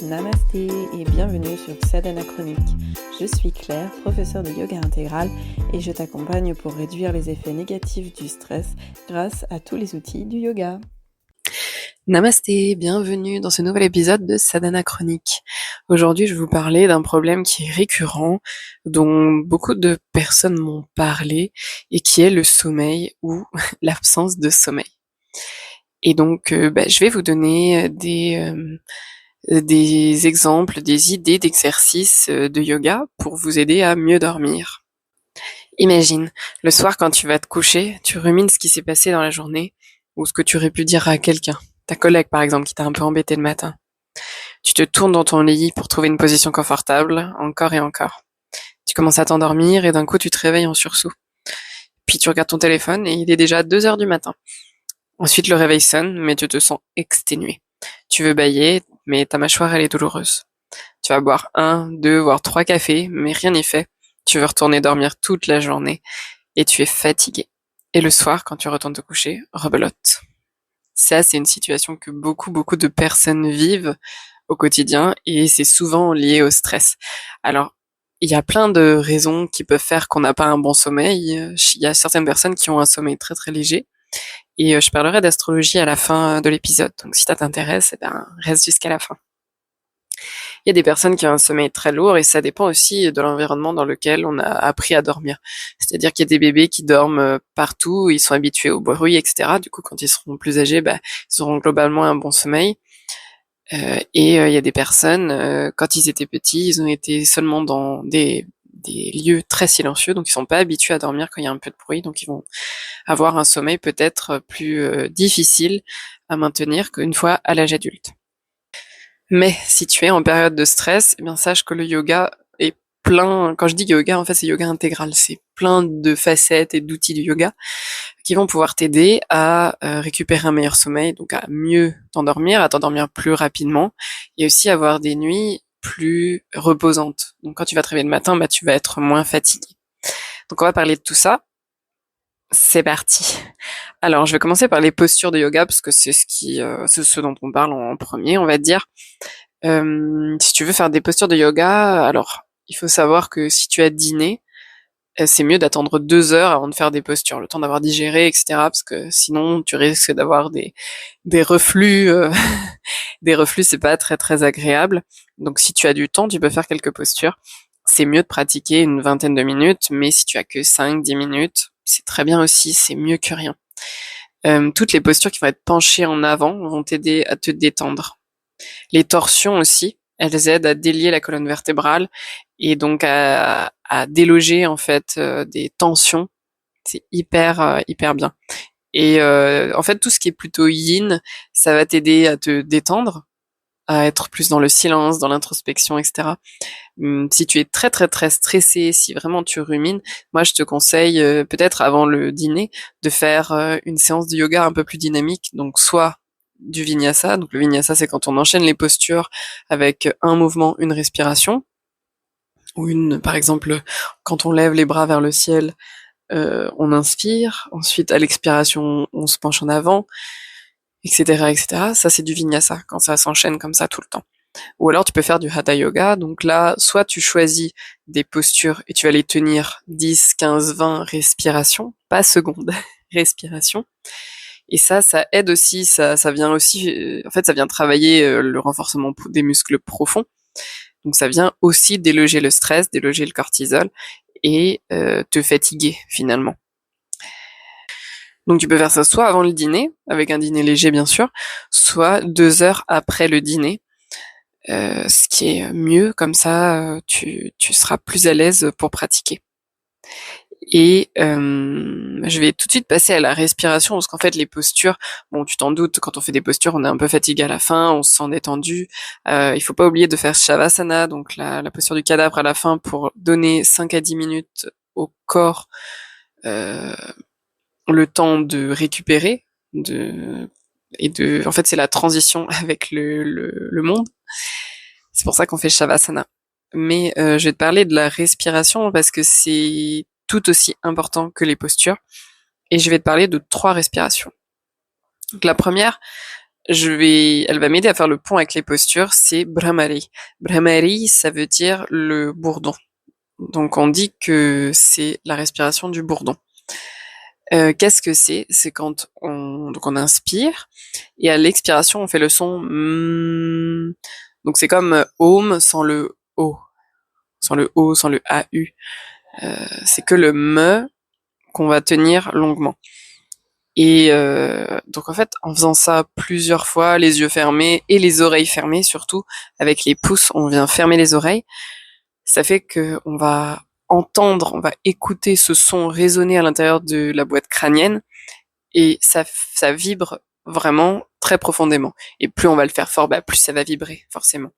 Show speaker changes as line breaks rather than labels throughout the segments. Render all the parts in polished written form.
Namasté et bienvenue sur Sadhana Chronique. Je suis Claire, professeure de yoga intégral et je t'accompagne pour réduire les effets négatifs du stress grâce à tous les outils du yoga.
Namasté, bienvenue dans ce nouvel épisode de Sadhana Chronique. Aujourd'hui, je vais vous parler d'un problème qui est récurrent, dont beaucoup de personnes m'ont parlé, et qui est le sommeil ou l'absence de sommeil. Et donc, je vais vous donner des exemples, des idées d'exercices de yoga pour vous aider à mieux dormir. Imagine, le soir quand tu vas te coucher, tu rumines ce qui s'est passé dans la journée, ou ce que tu aurais pu dire à quelqu'un, ta collègue par exemple, qui t'a un peu embêté le matin. Tu te tournes dans ton lit pour trouver une position confortable, encore et encore. Tu commences à t'endormir et d'un coup tu te réveilles en sursaut. Puis tu regardes ton téléphone et il est déjà 2 heures du matin. Ensuite le réveil sonne, mais tu te sens exténué. Tu veux bâiller, mais ta mâchoire elle est douloureuse. Tu vas boire 1, 2, voire 3 cafés, mais rien n'y fait. Tu veux retourner dormir toute la journée et tu es fatigué. Et le soir, quand tu retournes te coucher, rebelote. Ça, c'est une situation que beaucoup de personnes vivent au quotidien et c'est souvent lié au stress. Alors, il y a plein de raisons qui peuvent faire qu'on n'a pas un bon sommeil. Il y a certaines personnes qui ont un sommeil très très léger et je parlerai d'astrologie à la fin de l'épisode. Donc si ça t'intéresse, reste jusqu'à la fin. Il y a des personnes qui ont un sommeil très lourd et ça dépend aussi de l'environnement dans lequel on a appris à dormir. C'est-à-dire qu'il y a des bébés qui dorment partout, ils sont habitués au bruit, etc. Du coup, quand ils seront plus âgés, ils auront globalement un bon sommeil. Il y a des personnes, quand ils étaient petits, ils ont été seulement dans des lieux très silencieux, donc ils sont pas habitués à dormir quand il y a un peu de bruit, donc ils vont avoir un sommeil peut-être plus difficile à maintenir qu'une fois à l'âge adulte. Mais si tu es en période de stress, eh bien sache que le yoga est plein, quand je dis yoga, en fait c'est yoga intégral, c'est plein de facettes et d'outils du yoga qui vont pouvoir t'aider à récupérer un meilleur sommeil, donc à mieux t'endormir, à t'endormir plus rapidement et aussi avoir des nuits plus reposantes. Donc quand tu vas te réveiller le matin, tu vas être moins fatigué. Donc on va parler de tout ça. C'est parti. Alors je vais commencer par les postures de yoga parce que c'est ce dont on parle en premier, on va dire. Si tu veux faire des postures de yoga, alors il faut savoir que si tu as dîné, c'est mieux d'attendre 2 heures avant de faire des postures, le temps d'avoir digéré, etc. Parce que sinon tu risques d'avoir des reflux. Des reflux, c'est pas très très agréable. Donc si tu as du temps, tu peux faire quelques postures. C'est mieux de pratiquer une vingtaine de minutes, mais si tu as que 5-10 minutes, c'est très bien aussi, c'est mieux que rien. Toutes les postures qui vont être penchées en avant vont t'aider à te détendre. Les torsions aussi, elles aident à délier la colonne vertébrale et donc à déloger en fait des tensions. C'est hyper bien. Et en fait, tout ce qui est plutôt yin, ça va t'aider à te détendre, à être plus dans le silence, dans l'introspection, etc. Si tu es très très très stressé, si vraiment tu rumines, moi je te conseille peut-être avant le dîner de faire une séance de yoga un peu plus dynamique, donc soit du vinyasa, donc le vinyasa c'est quand on enchaîne les postures avec un mouvement, une respiration, ou par exemple quand on lève les bras vers le ciel, on inspire, ensuite à l'expiration on se penche en avant, etc. Ça c'est du vinyasa, quand ça s'enchaîne comme ça tout le temps. Ou alors tu peux faire du hatha yoga, donc là, soit tu choisis des postures et tu vas les tenir 10, 15, 20 respirations, pas secondes, respirations. Et ça aide aussi, ça vient aussi, en fait, ça vient travailler le renforcement des muscles profonds. Donc ça vient aussi déloger le stress, déloger le cortisol et te fatiguer finalement. Donc tu peux faire ça soit avant le dîner, avec un dîner léger bien sûr, soit 2 heures après le dîner, ce qui est mieux, comme ça tu seras plus à l'aise pour pratiquer. Et je vais tout de suite passer à la respiration, parce qu'en fait les postures, bon tu t'en doutes, quand on fait des postures on est un peu fatigué à la fin, on se sent détendu. Il faut pas oublier de faire Shavasana, donc la posture du cadavre à la fin, pour donner 5 à 10 minutes au corps le temps de récupérer, en fait c'est la transition avec le monde. C'est pour ça qu'on fait Shavasana. Mais je vais te parler de la respiration parce que c'est tout aussi important que les postures. Et je vais te parler de 3 respirations. Donc la première, elle va m'aider à faire le pont avec les postures, c'est Brahmari. Brahmari, ça veut dire le bourdon. Donc on dit que c'est la respiration du bourdon. Qu'est-ce que c'est? C'est quand on inspire et à l'expiration on fait le son donc c'est comme Om sans le O, sans le O, sans le AU. C'est que le me qu'on va tenir longuement. Et donc en fait, en faisant ça plusieurs fois, les yeux fermés et les oreilles fermées surtout, avec les pouces, on vient fermer les oreilles. Ça fait que on va entendre, on va écouter ce son résonner à l'intérieur de la boîte crânienne et ça vibre vraiment très profondément. Et plus on va le faire fort, plus ça va vibrer forcément.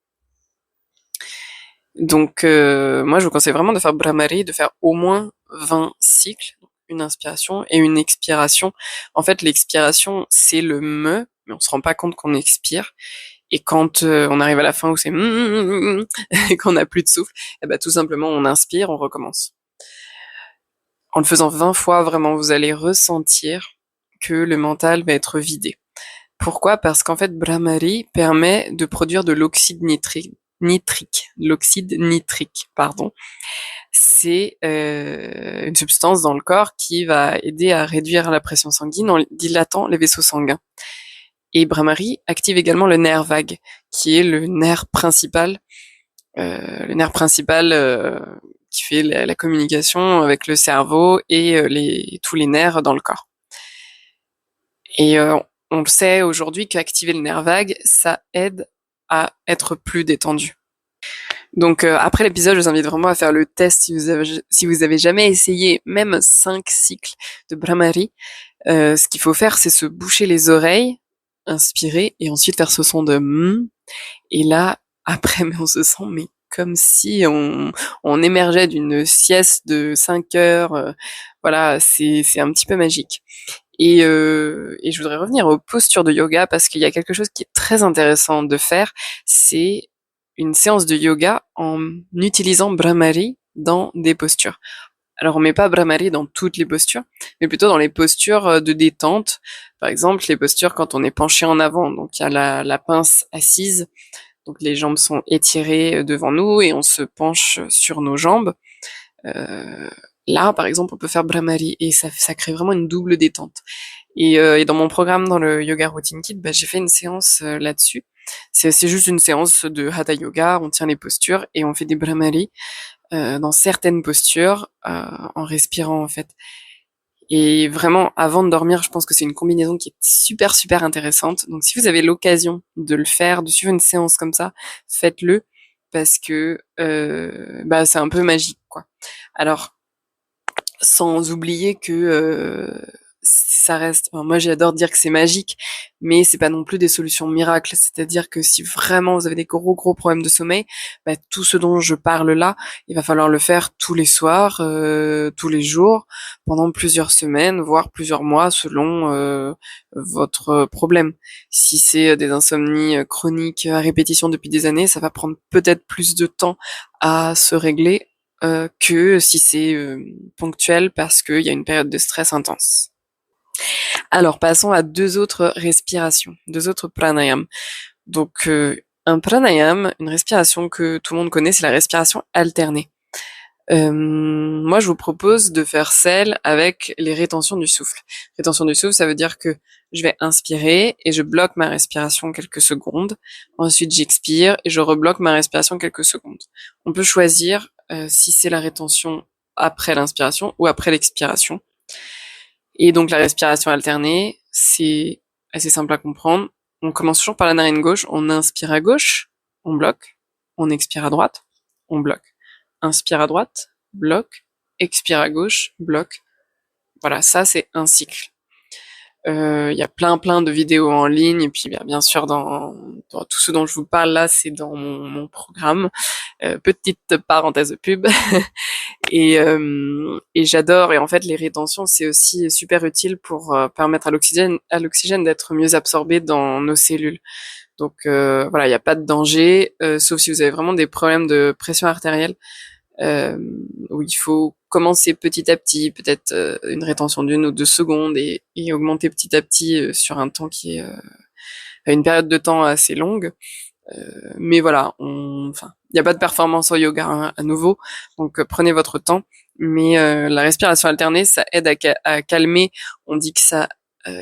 Donc moi je vous conseille vraiment de faire Brahmari, de faire au moins 20 cycles, une inspiration et une expiration. En fait l'expiration c'est le me, mais on se rend pas compte qu'on expire. Et quand on arrive à la fin où c'est et qu'on n'a plus de souffle, tout simplement on inspire, on recommence. En le faisant 20 fois, vraiment vous allez ressentir que le mental va être vidé. Pourquoi? Parce qu'en fait Brahmari permet de produire de l'oxyde nitrique, pardon. C'est une substance dans le corps qui va aider à réduire la pression sanguine en dilatant les vaisseaux sanguins. Et Brahmari active également le nerf vague, qui est le nerf principal qui fait la communication avec le cerveau et tous les nerfs dans le corps. Et on le sait aujourd'hui qu'activer le nerf vague, ça aide à être plus détendu. Donc après l'épisode, je vous invite vraiment à faire le test si vous avez jamais essayé même 5 cycles de Brahmari. Ce qu'il faut faire, c'est se boucher les oreilles, inspirer et ensuite faire ce son de et là après on se sent comme si on émergeait d'une sieste de 5 heures. Voilà, c'est un petit peu magique. Et je voudrais revenir aux postures de yoga parce qu'il y a quelque chose qui est très intéressant de faire, c'est une séance de yoga en utilisant Brahmari dans des postures. Alors on met pas Brahmari dans toutes les postures, mais plutôt dans les postures de détente. Par exemple, les postures quand on est penché en avant, donc il y a la pince assise, donc les jambes sont étirées devant nous et on se penche sur nos jambes. Là, par exemple, on peut faire Brahmari et ça crée vraiment une double détente. Et dans mon programme, dans le Yoga Routine Kit, j'ai fait une séance là-dessus. C'est juste une séance de Hatha Yoga, on tient les postures et on fait des Brahmari dans certaines postures en respirant en fait. Et vraiment, avant de dormir, je pense que c'est une combinaison qui est super super intéressante. Donc si vous avez l'occasion de le faire, de suivre une séance comme ça, faites-le parce que c'est un peu magique quoi. Alors sans oublier que ça reste. Enfin, moi, j'adore dire que c'est magique, mais c'est pas non plus des solutions miracles. C'est-à-dire que si vraiment vous avez des gros problèmes de sommeil, tout ce dont je parle là, il va falloir le faire tous les soirs, tous les jours, pendant plusieurs semaines, voire plusieurs mois, selon votre problème. Si c'est des insomnies chroniques à répétition depuis des années, ça va prendre peut-être plus de temps à se régler que si c'est ponctuel parce qu'il y a une période de stress intense. Alors passons à deux autres respirations, deux autres pranayams. Donc un pranayam, une respiration que tout le monde connaît, c'est la respiration alternée. Moi, je vous propose de faire celle avec les rétentions du souffle. Rétention du souffle, ça veut dire que je vais inspirer et je bloque ma respiration quelques secondes. Ensuite, j'expire et je rebloque ma respiration quelques secondes. On peut choisir si c'est la rétention après l'inspiration ou après l'expiration. Et donc, la respiration alternée, c'est assez simple à comprendre. On commence toujours par la narine gauche. On inspire à gauche, on bloque. On expire à droite, on bloque. Inspire à droite, bloc, expire à gauche, bloc. Voilà, ça c'est un cycle. Il y a plein de vidéos en ligne et puis bien sûr dans tout ce dont je vous parle là, c'est dans mon programme. Petite parenthèse de pub. Et j'adore. Et en fait, les rétentions c'est aussi super utile pour permettre à l'oxygène d'être mieux absorbé dans nos cellules. Donc voilà, il n'y a pas de danger, sauf si vous avez vraiment des problèmes de pression artérielle, où il faut commencer petit à petit, peut-être une rétention d'1 ou 2 secondes et augmenter petit à petit sur un temps qui est une période de temps assez longue. Mais voilà, il n'y a pas de performance au yoga hein, à nouveau, donc prenez votre temps. Mais la respiration alternée, ça aide à calmer. On dit que ça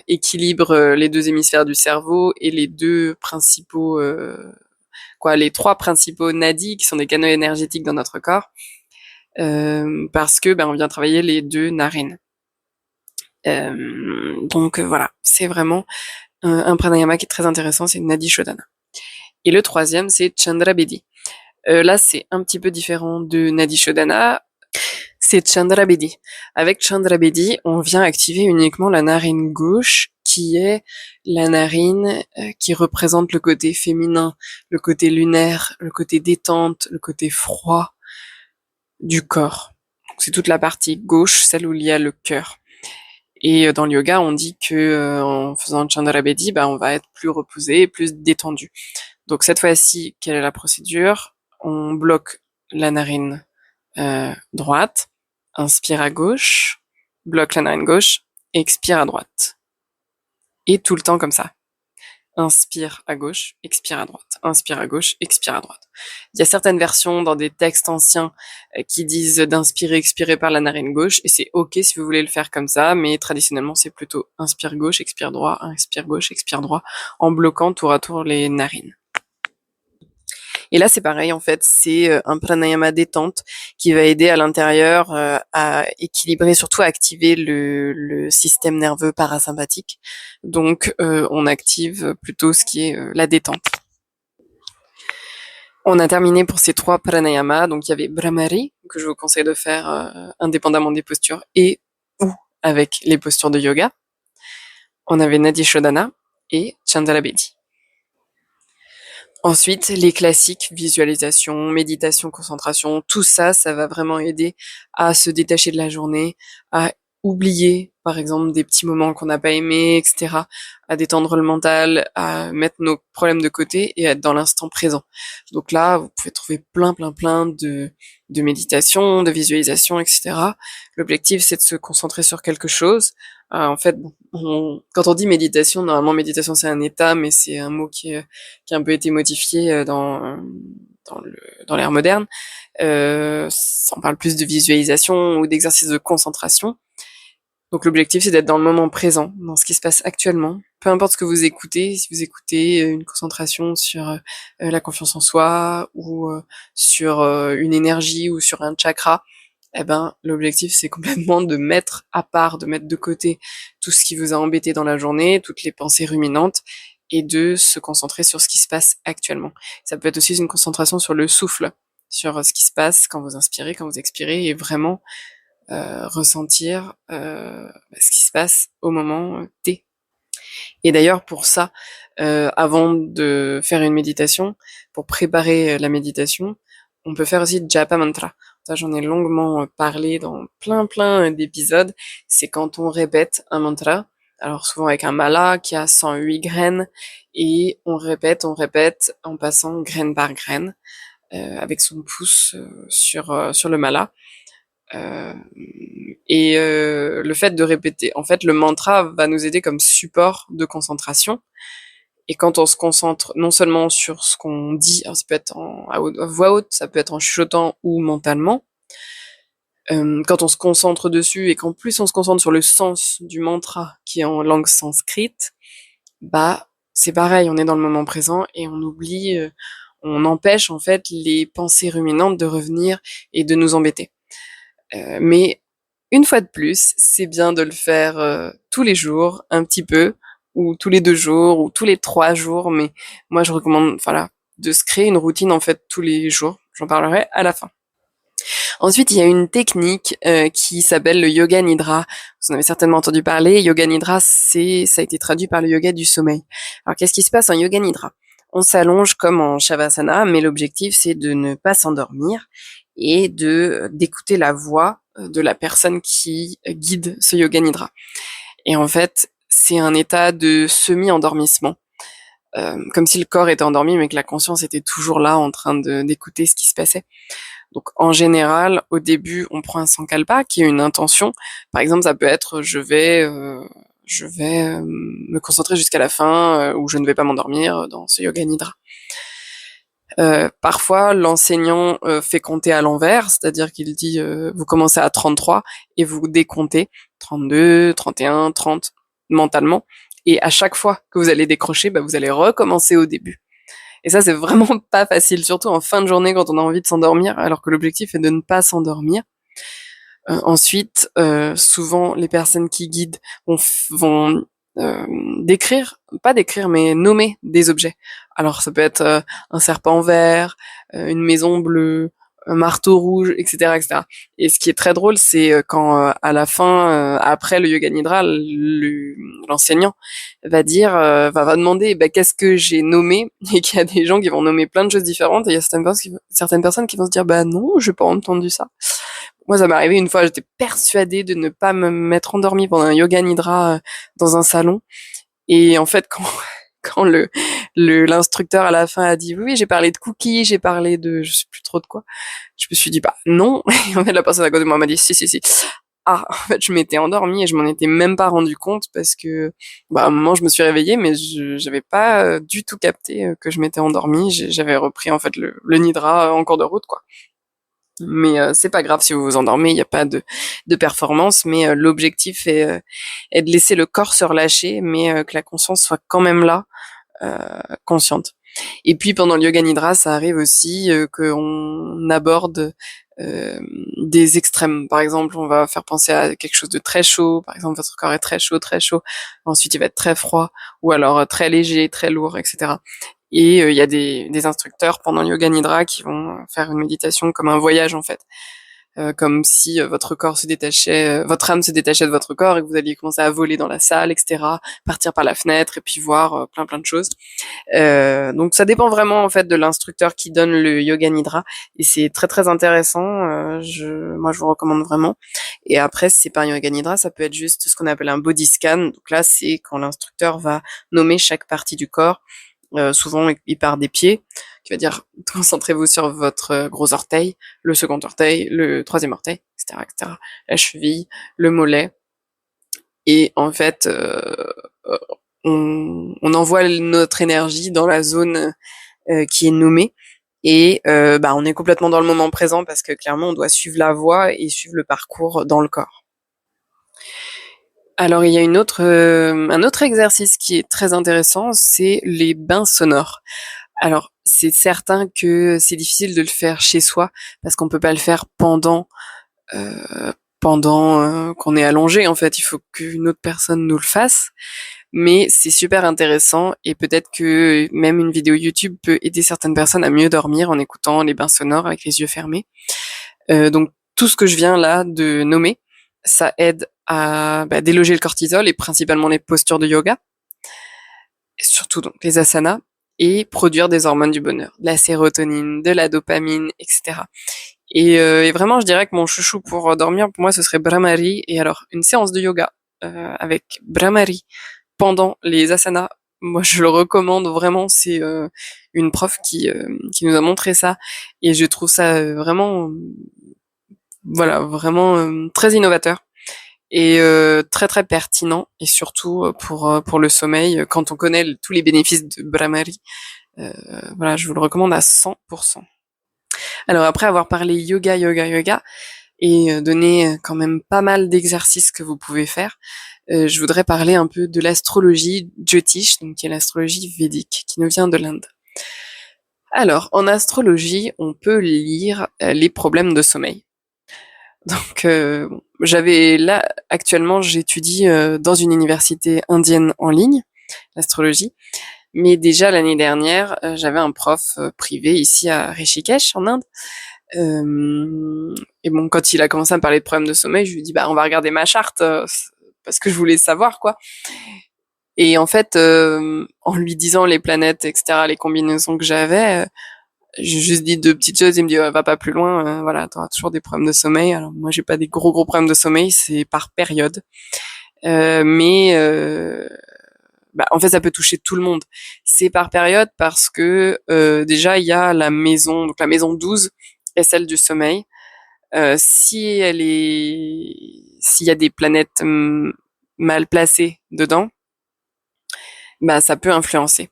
équilibre les deux hémisphères du cerveau et les trois principaux nadis qui sont des canaux énergétiques dans notre corps, parce que on vient travailler les deux narines. Donc voilà, c'est vraiment un pranayama qui est très intéressant, c'est Nadi Shodhana. Et le troisième, c'est Chandra Bedi. Là, c'est un petit peu différent de Nadi Shodhana. C'est Chandra Bedi. Avec Chandra Bedi, on vient activer uniquement la narine gauche, qui est la narine qui représente le côté féminin, le côté lunaire, le côté détente, le côté froid du corps. Donc, c'est toute la partie gauche, celle où il y a le cœur. Et dans le yoga, on dit que en faisant Chandra Bedi, on va être plus reposé, plus détendu. Donc cette fois-ci, quelle est la procédure? On bloque la narine droite, inspire à gauche, bloque la narine gauche, expire à droite. Et tout le temps comme ça. Inspire à gauche, expire à droite. Inspire à gauche, expire à droite. Il y a certaines versions dans des textes anciens qui disent d'inspirer, expirer par la narine gauche, et c'est ok si vous voulez le faire comme ça, mais traditionnellement c'est plutôt inspire gauche, expire droit, inspire gauche, expire droit, en bloquant tour à tour les narines. Et là, c'est pareil, en fait, c'est un pranayama détente qui va aider à l'intérieur à équilibrer, surtout à activer le système nerveux parasympathique. Donc, on active plutôt ce qui est la détente. On a terminé pour ces 3 pranayamas. Donc, il y avait Brahmari, que je vous conseille de faire indépendamment des postures et ou avec les postures de yoga. On avait Nadi Shodhana et Chandra Bedi. Ensuite, les classiques, visualisation, méditation, concentration, tout ça, ça va vraiment aider à se détacher de la journée, à oublier, par exemple, des petits moments qu'on n'a pas aimés, etc., à détendre le mental, à mettre nos problèmes de côté et à être dans l'instant présent. Donc là, vous pouvez trouver plein de méditation, de visualisation, etc. L'objectif, c'est de se concentrer sur quelque chose. En fait, quand on dit méditation, normalement méditation c'est un état, mais c'est un mot qui a un peu été modifié dans l'ère moderne. On parle plus de visualisation ou d'exercice de concentration. Donc l'objectif c'est d'être dans le moment présent, dans ce qui se passe actuellement. Peu importe ce que vous écoutez, si vous écoutez une concentration sur la confiance en soi ou sur une énergie ou sur un chakra, l'objectif c'est complètement de mettre à part, de mettre de côté tout ce qui vous a embêté dans la journée, toutes les pensées ruminantes, et de se concentrer sur ce qui se passe actuellement. Ça peut être aussi une concentration sur le souffle, sur ce qui se passe quand vous inspirez, quand vous expirez, et vraiment ressentir ce qui se passe au moment T. Et d'ailleurs pour ça, avant de faire une méditation, pour préparer la méditation, on peut faire aussi Japa Mantra. Ça, j'en ai longuement parlé dans plein d'épisodes. C'est quand on répète un mantra, alors souvent avec un mala qui a 108 graines, et on répète en passant graine par graine, avec son pouce sur le mala. Le fait de répéter, en fait, le mantra va nous aider comme support de concentration. Et quand on se concentre non seulement sur ce qu'on dit, alors ça peut être à voix haute, ça peut être en chuchotant ou mentalement, quand on se concentre dessus et qu'en plus on se concentre sur le sens du mantra qui est en langue sanscrite, c'est pareil, on est dans le moment présent et on oublie, on empêche en fait les pensées ruminantes de revenir et de nous embêter. Mais une fois de plus, c'est bien de le faire tous les jours, un petit peu, ou tous les 2 jours, ou tous les 3 jours, mais moi je recommande, de se créer une routine en fait tous les jours. J'en parlerai à la fin. Ensuite, il y a une technique qui s'appelle le yoga nidra. Vous en avez certainement entendu parler. Yoga nidra, ça a été traduit par le yoga du sommeil. Alors, qu'est-ce qui se passe en yoga nidra? On s'allonge comme en shavasana, mais l'objectif c'est de ne pas s'endormir et d'écouter la voix de la personne qui guide ce yoga nidra. Et en fait, c'est un état de semi-endormissement, comme si le corps était endormi, mais que la conscience était toujours là en train d'écouter ce qui se passait. Donc en général, au début, on prend un sankalpa qui est une intention. Par exemple, ça peut être je vais je vais me concentrer jusqu'à la fin ou je ne vais pas m'endormir dans ce yoga nidra. Parfois, l'enseignant fait compter à l'envers, c'est-à-dire qu'il dit vous commencez à 33 et vous décomptez 32, 31, 30 mentalement. Et à chaque fois que vous allez décrocher, vous allez recommencer au début. Et ça, c'est vraiment pas facile, surtout en fin de journée quand on a envie de s'endormir, alors que l'objectif est de ne pas s'endormir. Ensuite, souvent, les personnes qui guident vont pas décrire, mais nommer des objets. Alors, ça peut être un serpent vert, une maison bleue, un marteau rouge, etc., etc. Et ce qui est très drôle, c'est quand à la fin, après le yoga nidra, l'enseignant va dire, va demander, qu'est-ce que j'ai nommé, et qu'il y a des gens qui vont nommer plein de choses différentes, et il y a certaines personnes qui vont se dire, non, j'ai pas entendu ça. Moi, ça m'est arrivé une fois, j'étais persuadée de ne pas me mettre endormie pendant un yoga nidra dans un salon. Et en fait, quand l'instructeur à la fin a dit oui, j'ai parlé de cookies, j'ai parlé de je sais plus trop de quoi, je me suis dit non. Et en fait, la personne à côté de moi m'a dit si. Ah, en fait, je m'étais endormie et je m'en étais même pas rendu compte parce que à un moment je me suis réveillée mais j'avais pas du tout capté que je m'étais endormie. J'avais repris en fait le nidra en cours de route quoi. Mais c'est pas grave si vous vous endormez, il n'y a pas de performance, mais l'objectif est de laisser le corps se relâcher, mais que la conscience soit quand même là, consciente. Et puis pendant le yoga nidra, ça arrive aussi qu'on aborde des extrêmes. Par exemple, on va faire penser à quelque chose de très chaud. Par exemple, votre corps est très chaud, très chaud. Ensuite, il va être très froid, ou alors très léger, très lourd, etc. Et il y a des instructeurs pendant le yoga nidra qui vont faire une méditation comme un voyage en fait. Comme si votre corps se détachait, votre âme se détachait de votre corps et que vous alliez commencer à voler dans la salle, etc., partir par la fenêtre et puis voir plein de choses. Donc ça dépend vraiment en fait de l'instructeur qui donne le yoga nidra et c'est très très intéressant. Moi je vous recommande vraiment. Et après si c'est pas un yoga nidra, ça peut être juste ce qu'on appelle un body scan. Donc là c'est quand l'instructeur va nommer chaque partie du corps. Souvent il part des pieds, qui va dire concentrez-vous sur votre gros orteil, le second orteil, le troisième orteil, etc., etc., la cheville, le mollet. Et en fait, on envoie notre énergie dans la zone qui est nommée. Et on est complètement dans le moment présent parce que clairement, on doit suivre la voie et suivre le parcours dans le corps. Alors, il y a un autre exercice qui est très intéressant, c'est les bains sonores. Alors, c'est certain que c'est difficile de le faire chez soi parce qu'on peut pas le faire pendant qu'on est allongé. En fait, il faut qu'une autre personne nous le fasse. Mais c'est super intéressant et peut-être que même une vidéo YouTube peut aider certaines personnes à mieux dormir en écoutant les bains sonores avec les yeux fermés. Donc, tout ce que je viens là de nommer, ça aide à déloger le cortisol et principalement les postures de yoga, et surtout donc les asanas, et produire des hormones du bonheur, de la sérotonine, de la dopamine, etc. Et vraiment, je dirais que mon chouchou pour dormir, pour moi, ce serait Brahmari. Et alors, une séance de yoga avec Brahmari pendant les asanas, moi, je le recommande vraiment. C'est une prof qui nous a montré ça, et je trouve ça vraiment, vraiment très innovateur et très très pertinent, et surtout pour le sommeil, quand on connaît tous les bénéfices de Brahmari. Je vous le recommande à 100%. Alors après avoir parlé yoga et donné quand même pas mal d'exercices que vous pouvez faire, je voudrais parler un peu de l'astrologie Jyotish, donc qui est l'astrologie védique, qui nous vient de l'Inde. Alors, en astrologie, on peut lire les problèmes de sommeil. Donc, actuellement, j'étudie dans une université indienne en ligne, l'astrologie. Mais déjà l'année dernière, j'avais un prof privé ici à Rishikesh, en Inde. Et bon, quand il a commencé à me parler de problèmes de sommeil, je lui ai dit, on va regarder ma charte, parce que je voulais savoir, quoi. Et en fait, en lui disant les planètes, etc., les combinaisons que j'avais, j'ai juste dit deux petites choses. Il me dit, va pas plus loin, t'auras toujours des problèmes de sommeil. Alors moi, j'ai pas des gros problèmes de sommeil, c'est par période. En fait, ça peut toucher tout le monde. C'est par période parce que déjà, il y a la maison, donc la maison 12 est celle du sommeil. S'il y a des planètes mal placé dedans, bah ça peut influencer.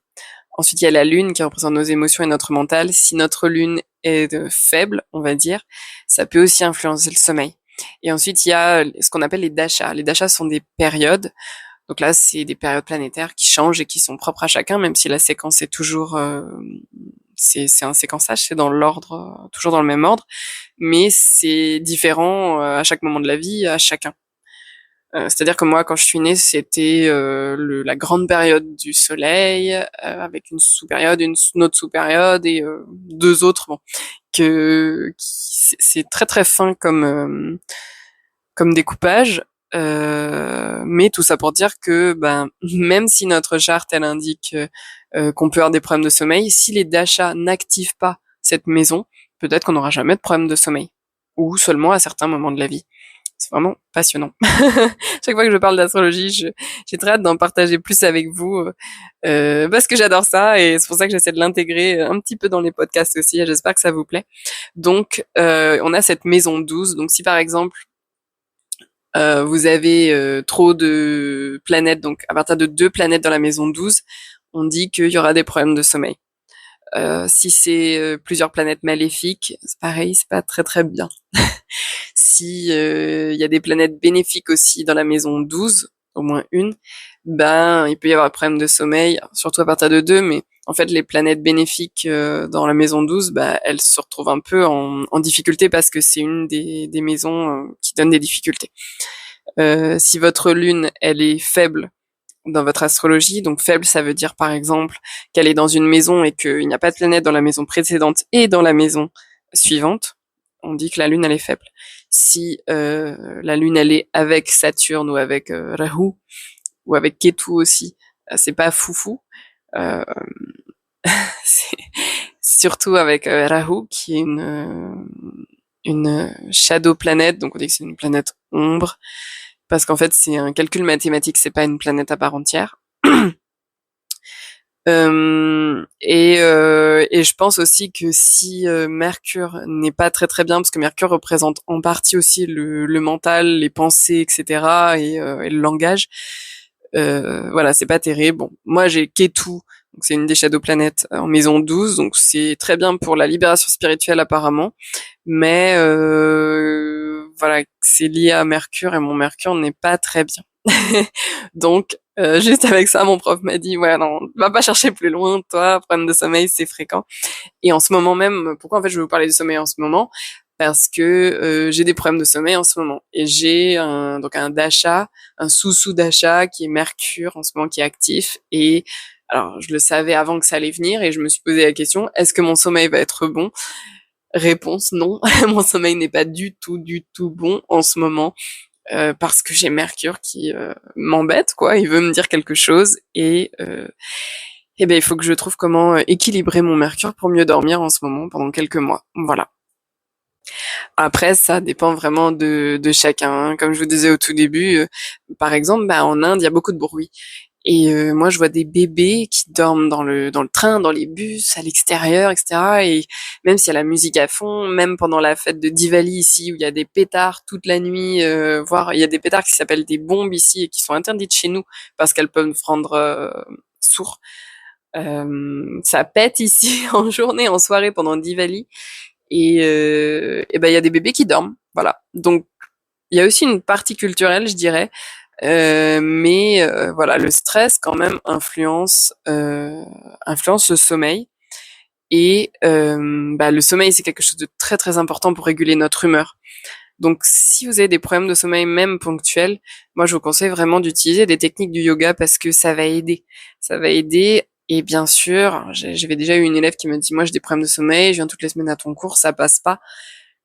Ensuite, il y a la lune qui représente nos émotions et notre mental. Si notre lune est faible, on va dire, ça peut aussi influencer le sommeil. Et ensuite, il y a ce qu'on appelle les dashas. Les dashas sont des périodes. Donc là, c'est des périodes planétaires qui changent et qui sont propres à chacun, même si la séquence est toujours, c'est un séquençage, c'est dans l'ordre, toujours dans le même ordre, mais c'est différent à chaque moment de la vie, à chacun. C'est-à-dire que moi, quand je suis née, c'était la grande période du soleil, avec une sous-période, une autre sous-période et deux autres. Bon, c'est très très fin comme découpage. Mais tout ça pour dire que ben même si notre charte elle indique qu'on peut avoir des problèmes de sommeil, si les dashas n'activent pas cette maison, peut-être qu'on n'aura jamais de problème de sommeil ou seulement à certains moments de la vie. C'est vraiment passionnant. Chaque fois que je parle d'astrologie, j'ai très hâte d'en partager plus avec vous parce que j'adore ça et c'est pour ça que j'essaie de l'intégrer un petit peu dans les podcasts aussi. Et j'espère que ça vous plaît. Donc, on a cette maison 12. Donc, si par exemple vous avez trop de planètes, donc à partir de 2 planètes dans la maison 12, on dit qu'il y aura des problèmes de sommeil. Si c'est plusieurs planètes maléfiques, c'est pareil, c'est pas très très bien. Si il y a des planètes bénéfiques aussi dans la maison 12, au moins une, ben il peut y avoir un problème de sommeil, surtout à partir de 2, mais en fait les planètes bénéfiques dans la maison 12, bah, elles se retrouvent un peu en difficulté parce que c'est une des maisons qui donne des difficultés. Si votre lune, elle est faible dans votre astrologie, donc faible, ça veut dire par exemple qu'elle est dans une maison et qu'il n'y a pas de planète dans la maison précédente et dans la maison suivante, on dit que la lune, elle est faible. Si la lune, elle est avec Saturne ou avec Rahu ou avec Ketu aussi, c'est pas foufou. Euh, c'est surtout avec Rahu, qui est une shadow planète, donc on dit que c'est une planète ombre, parce qu'en fait c'est un calcul mathématique, c'est pas une planète à part entière. Et je pense aussi que si Mercure n'est pas très très bien, parce que Mercure représente en partie aussi le mental, les pensées, etc. Et le langage. Voilà, c'est pas terrible. Bon, moi j'ai Ketu, donc c'est une des shadow planètes en maison 12, donc c'est très bien pour la libération spirituelle apparemment. Mais voilà, c'est lié à Mercure et mon Mercure n'est pas très bien. Donc, juste avec ça, mon prof m'a dit, ouais, non, va pas chercher plus loin, toi, problème de sommeil, c'est fréquent. Et en ce moment même, pourquoi en fait je vais vous parler du sommeil en ce moment? Parce que j'ai des problèmes de sommeil en ce moment. Et j'ai donc un dasha, un sous-sous dasha qui est Mercure en ce moment qui est actif. Et alors, je le savais avant que ça allait venir et je me suis posé la question, est-ce que mon sommeil va être bon? Réponse, non. Mon sommeil n'est pas du tout bon en ce moment. Parce que j'ai Mercure qui m'embête, quoi. Il veut me dire quelque chose et ben il faut que je trouve comment équilibrer mon Mercure pour mieux dormir en ce moment pendant quelques mois. Voilà. Après, ça dépend vraiment de chacun, hein. Comme je vous disais au tout début, par exemple, bah, en Inde, il y a beaucoup de bruit. Et moi, je vois des bébés qui dorment dans le train, dans les bus, à l'extérieur, etc. Et même s'il y a la musique à fond, même pendant la fête de Diwali ici, où il y a des pétards toute la nuit, voire il y a des pétards qui s'appellent des bombes ici et qui sont interdites chez nous parce qu'elles peuvent rendre sourds. Ça pète ici en journée, en soirée pendant Diwali. Et ben il y a des bébés qui dorment, voilà. Donc il y a aussi une partie culturelle, je dirais, mais voilà, le stress quand même influence le sommeil. Et bah, le sommeil, c'est quelque chose de très très important pour réguler notre humeur. Donc si vous avez des problèmes de sommeil même ponctuels, moi je vous conseille vraiment d'utiliser des techniques du yoga parce que ça va aider. Ça va aider. Et bien sûr, j'avais déjà eu une élève qui me dit, moi j'ai des problèmes de sommeil, je viens toutes les semaines à ton cours, ça passe pas.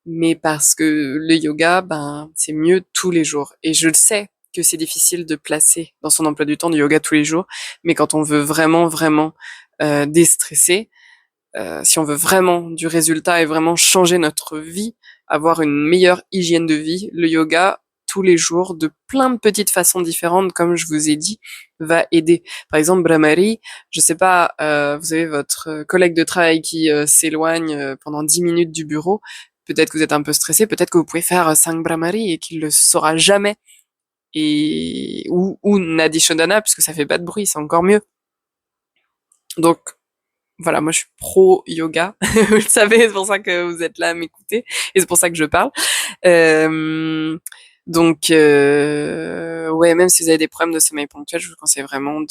Mais parce que le yoga, ben, c'est mieux tous les jours. Et je le sais que c'est difficile de placer dans son emploi du temps du yoga tous les jours. Mais quand on veut vraiment, vraiment déstresser, si on veut vraiment du résultat et vraiment changer notre vie, avoir une meilleure hygiène de vie, le yoga, tous les jours, de plein de petites façons différentes, comme je vous ai dit, va aider. Par exemple, Brahmari, je sais pas, vous avez votre collègue de travail qui s'éloigne pendant 10 minutes du bureau, peut-être que vous êtes un peu stressé, peut-être que vous pouvez faire 5 Brahmari et qu'il le saura jamais et ou Nadi Shodhana, puisque ça fait pas de bruit, c'est encore mieux. Donc voilà, moi je suis pro yoga, vous le savez, c'est pour ça que vous êtes là à m'écouter, et c'est pour ça que je parle. Donc ouais, même si vous avez des problèmes de sommeil ponctuel, je vous conseille vraiment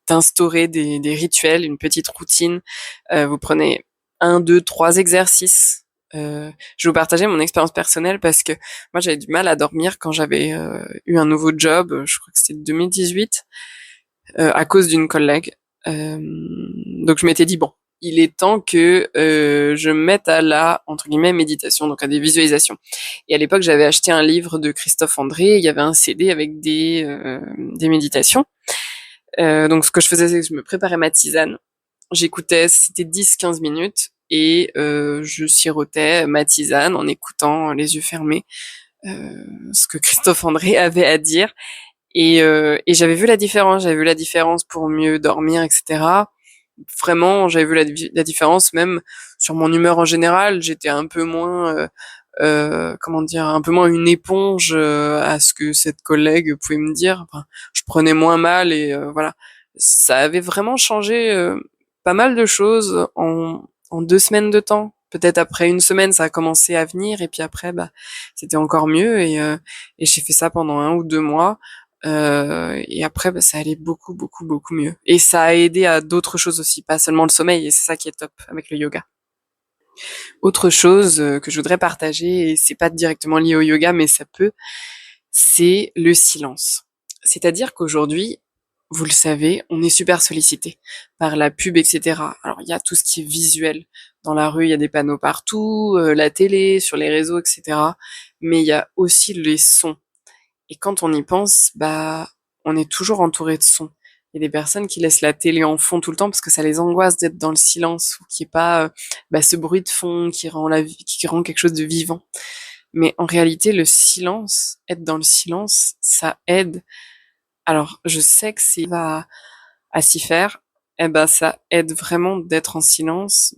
d'instaurer des rituels, une petite routine. Vous prenez 1, 2, 3 exercices. Je vais vous partager mon expérience personnelle parce que moi j'avais du mal à dormir quand j'avais eu un nouveau job, je crois que c'était 2018, à cause d'une collègue. Donc je m'étais dit bon, il est temps que je me mette à la entre guillemets méditation, donc à des visualisations. Et à l'époque j'avais acheté un livre de Christophe André, il y avait un CD avec des méditations. Donc ce que je faisais, c'est que je me préparais ma tisane, j'écoutais, c'était 10-15 minutes, et je sirotais ma tisane en écoutant les yeux fermés ce que Christophe André avait à dire. Et j'avais vu la différence pour mieux dormir, etc. Vraiment, j'avais vu la différence même sur mon humeur en général. J'étais un peu moins, comment dire, un peu moins une éponge à ce que cette collègue pouvait me dire. Enfin, je prenais moins mal, et voilà. Ça avait vraiment changé pas mal de choses en 2 semaines de temps. Peut-être après une semaine, ça a commencé à venir, et puis après, bah, c'était encore mieux, et j'ai fait ça pendant 1 ou 2 mois. Et après, bah, ça allait beaucoup, beaucoup, beaucoup mieux. Et ça a aidé à d'autres choses aussi, pas seulement le sommeil, et c'est ça qui est top avec le yoga. Autre chose que je voudrais partager, et c'est pas directement lié au yoga, mais ça peut, c'est le silence. C'est-à-dire qu'aujourd'hui, vous le savez, on est super sollicité par la pub, etc. Alors il y a tout ce qui est visuel. Dans la rue, il y a des panneaux partout, la télé, sur les réseaux, etc. Mais il y a aussi les sons. Et quand on y pense, bah, on est toujours entouré de sons. Il y a des personnes qui laissent la télé en fond tout le temps parce que ça les angoisse d'être dans le silence, ou qu'il n'y ait pas bah, ce bruit de fond qui rend qui rend quelque chose de vivant. Mais en réalité, le silence, être dans le silence, ça aide. Alors, je sais que c'est à s'y faire. Eh ben, ça aide vraiment d'être en silence,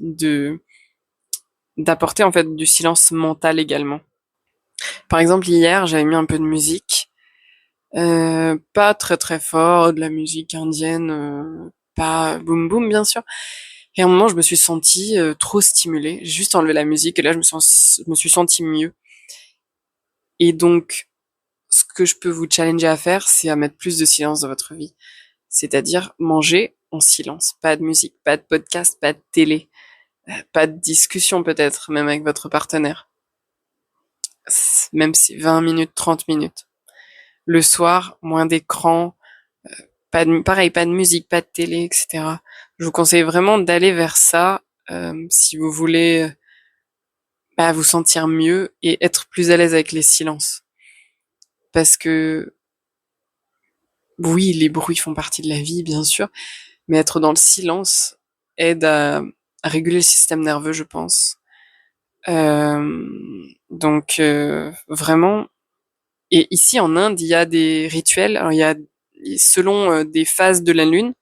d'apporter en fait du silence mental également. Par exemple, hier, j'avais mis un peu de musique. Pas très très fort, de la musique indienne, pas boum boum bien sûr. Et à un moment, je me suis sentie trop stimulée. J'ai juste enlevé la musique, et là, je me suis sentie mieux. Et donc, ce que je peux vous challenger à faire, c'est à mettre plus de silence dans votre vie. C'est-à-dire manger en silence. Pas de musique, pas de podcast, pas de télé, pas de discussion peut-être, même avec votre partenaire. Même si 20 minutes, 30 minutes. Le soir, moins d'écran, pareil, pas de musique, pas de télé, etc. Je vous conseille vraiment d'aller vers ça si vous voulez bah, vous sentir mieux et être plus à l'aise avec les silences. Parce que oui, les bruits font partie de la vie, bien sûr, mais être dans le silence aide à réguler le système nerveux, je pense. Donc vraiment. Et ici en Inde, il y a des rituels. Alors il y a selon des phases de la lune,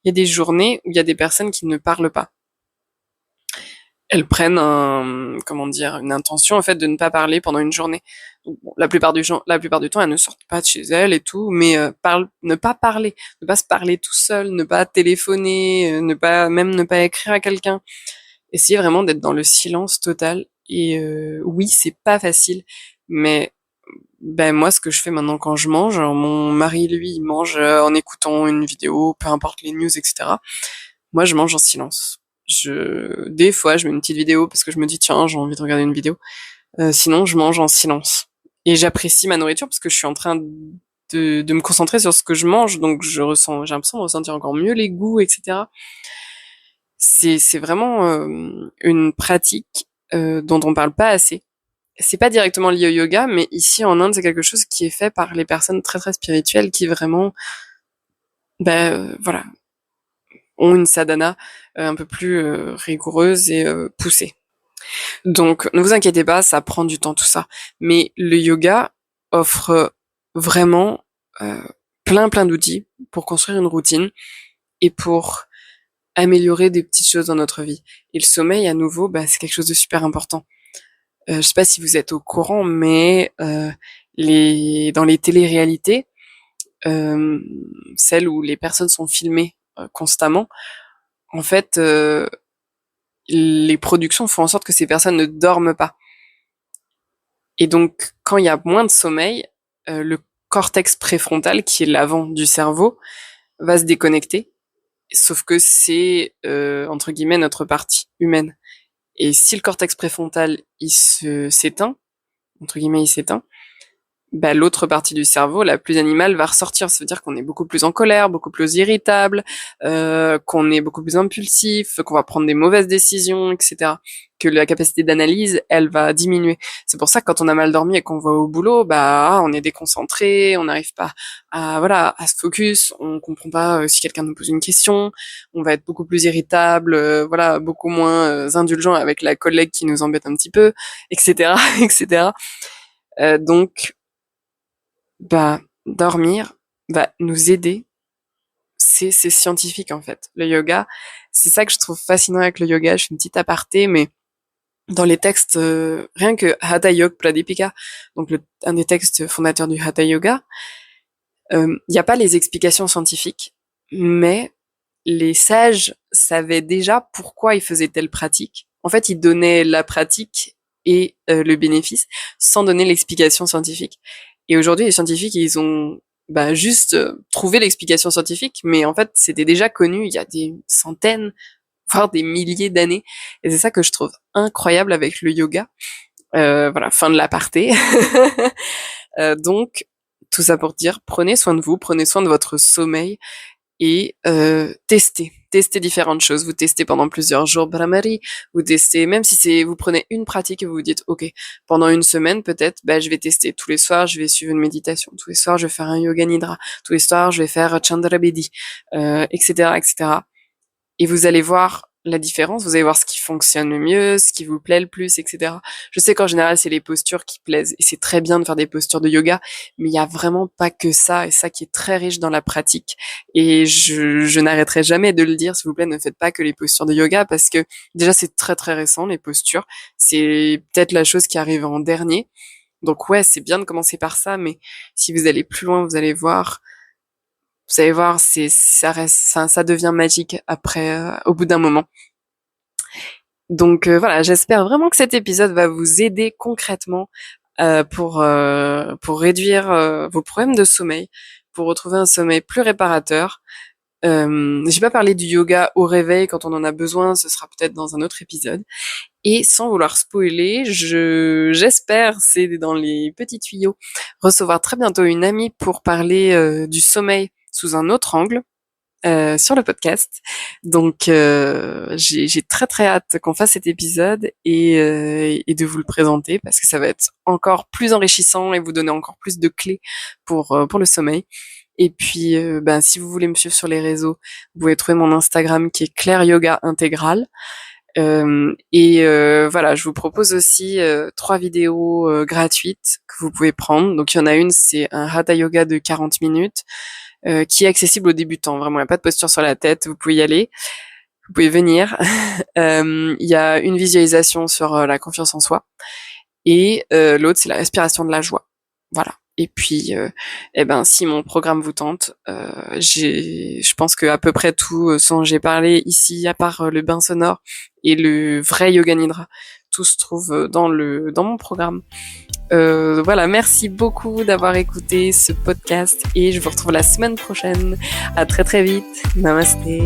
il y a des journées où il y a des personnes qui ne parlent pas. Elles prennent comment dire, une intention en fait de ne pas parler pendant une journée. Donc, bon, la plupart du temps, elles ne sortent pas de chez elles et tout, mais ne pas parler, ne pas se parler tout seul, ne pas téléphoner, ne pas écrire à quelqu'un. Essayez vraiment d'être dans le silence total. Et oui, c'est pas facile, mais ben moi, ce que je fais maintenant quand je mange, alors mon mari lui, il mange en écoutant une vidéo, peu importe les news, etc. Moi, je mange en silence. Des fois, je mets une petite vidéo parce que je me dis, tiens, j'ai envie de regarder une vidéo. Sinon, je mange en silence. Et j'apprécie ma nourriture parce que je suis en train de me concentrer sur ce que je mange, donc j'ai l'impression de ressentir encore mieux les goûts, etc. C'est vraiment une pratique dont on parle pas assez. C'est pas directement lié au yoga, mais ici en Inde, c'est quelque chose qui est fait par les personnes très très spirituelles qui vraiment, voilà, ont une sadhana un peu plus rigoureuse et poussée. Donc, ne vous inquiétez pas, ça prend du temps tout ça. Mais le yoga offre vraiment euh, plein d'outils pour construire une routine et pour améliorer des petites choses dans notre vie. Et le sommeil, à nouveau, bah, c'est quelque chose de super important. Je sais pas si vous êtes au courant, mais dans les téléréalités, celles où les personnes sont filmées constamment, en fait, les productions font en sorte que ces personnes ne dorment pas. Et donc, quand il y a moins de sommeil, le cortex préfrontal, qui est l'avant du cerveau, va se déconnecter. Sauf que c'est, entre guillemets, notre partie humaine. Et si le cortex préfrontal, s'éteint, entre guillemets, il s'éteint, bah, l'autre partie du cerveau, la plus animale, va ressortir. Ça veut dire qu'on est beaucoup plus en colère, beaucoup plus irritable, qu'on est beaucoup plus impulsif, qu'on va prendre des mauvaises décisions, etc. Que la capacité d'analyse, elle va diminuer. C'est pour ça que quand on a mal dormi et qu'on va au boulot, bah, on est déconcentré, on n'arrive pas à se focus, on comprend pas si quelqu'un nous pose une question, on va être beaucoup plus irritable, beaucoup moins indulgent avec la collègue qui nous embête un petit peu, etc., etc. Donc, dormir va nous aider. C'est scientifique, en fait. Le yoga, c'est ça que je trouve fascinant avec le yoga. Je fais une petite aparté, mais dans les textes, rien que Hatha Yoga Pradipika, donc un des textes fondateurs du Hatha Yoga, il n'y a pas les explications scientifiques, mais les sages savaient déjà pourquoi ils faisaient telle pratique. En fait, ils donnaient la pratique et le bénéfice sans donner l'explication scientifique. Et aujourd'hui, les scientifiques, ils ont juste trouvé l'explication scientifique, mais en fait, c'était déjà connu il y a des centaines, voire des milliers d'années. Et c'est ça que je trouve incroyable avec le yoga. Voilà, fin de l'aparté. Donc, tout ça pour dire, prenez soin de vous, prenez soin de votre sommeil et testez différentes choses. Vous testez pendant plusieurs jours Brahmari, vous testez, même si vous prenez une pratique et vous vous dites, ok, pendant une semaine peut-être, je vais tester. Tous les soirs, je vais suivre une méditation. Tous les soirs, je vais faire un yoga nidra. Tous les soirs, je vais faire Chandrabedi, etc., etc. Et vous allez voir la différence, vous allez voir ce qui fonctionne le mieux, ce qui vous plaît le plus, etc. Je sais qu'en général, c'est les postures qui plaisent, et c'est très bien de faire des postures de yoga, mais il y a vraiment pas que ça, et ça qui est très riche dans la pratique. Et je n'arrêterai jamais de le dire, s'il vous plaît, ne faites pas que les postures de yoga, parce que déjà, c'est très très récent, les postures. C'est peut-être la chose qui arrive en dernier. Donc ouais, c'est bien de commencer par ça, mais si vous allez plus loin, vous allez voir, ça devient magique après, au bout d'un moment. Donc voilà, j'espère vraiment que cet épisode va vous aider concrètement pour réduire vos problèmes de sommeil, pour retrouver un sommeil plus réparateur. J'ai pas parlé du yoga au réveil quand on en a besoin, ce sera peut-être dans un autre épisode. Et sans vouloir spoiler, j'espère, c'est dans les petits tuyaux, recevoir très bientôt une amie pour parler du sommeil sous un autre angle sur le podcast. Donc j'ai très très hâte qu'on fasse cet épisode et de vous le présenter parce que ça va être encore plus enrichissant et vous donner encore plus de clés pour le sommeil. Et puis si vous voulez me suivre sur les réseaux, vous pouvez trouver mon Instagram qui est Claire Yoga Intégral. Voilà, je vous propose aussi 3 vidéos gratuites que vous pouvez prendre. Donc il y en a une, c'est un Hatha Yoga de 40 minutes qui est accessible aux débutants. Vraiment, il n'y a pas de posture sur la tête, vous pouvez y aller, vous pouvez venir. Il y a une visualisation sur la confiance en soi et l'autre, c'est la respiration de la joie. Voilà. Et puis, si mon programme vous tente, je pense que à peu près tout ce dont j'ai parlé ici, à part le bain sonore et le vrai yoga nidra, tout se trouve dans mon programme. Voilà, merci beaucoup d'avoir écouté ce podcast et je vous retrouve la semaine prochaine. À très très vite. Namasté.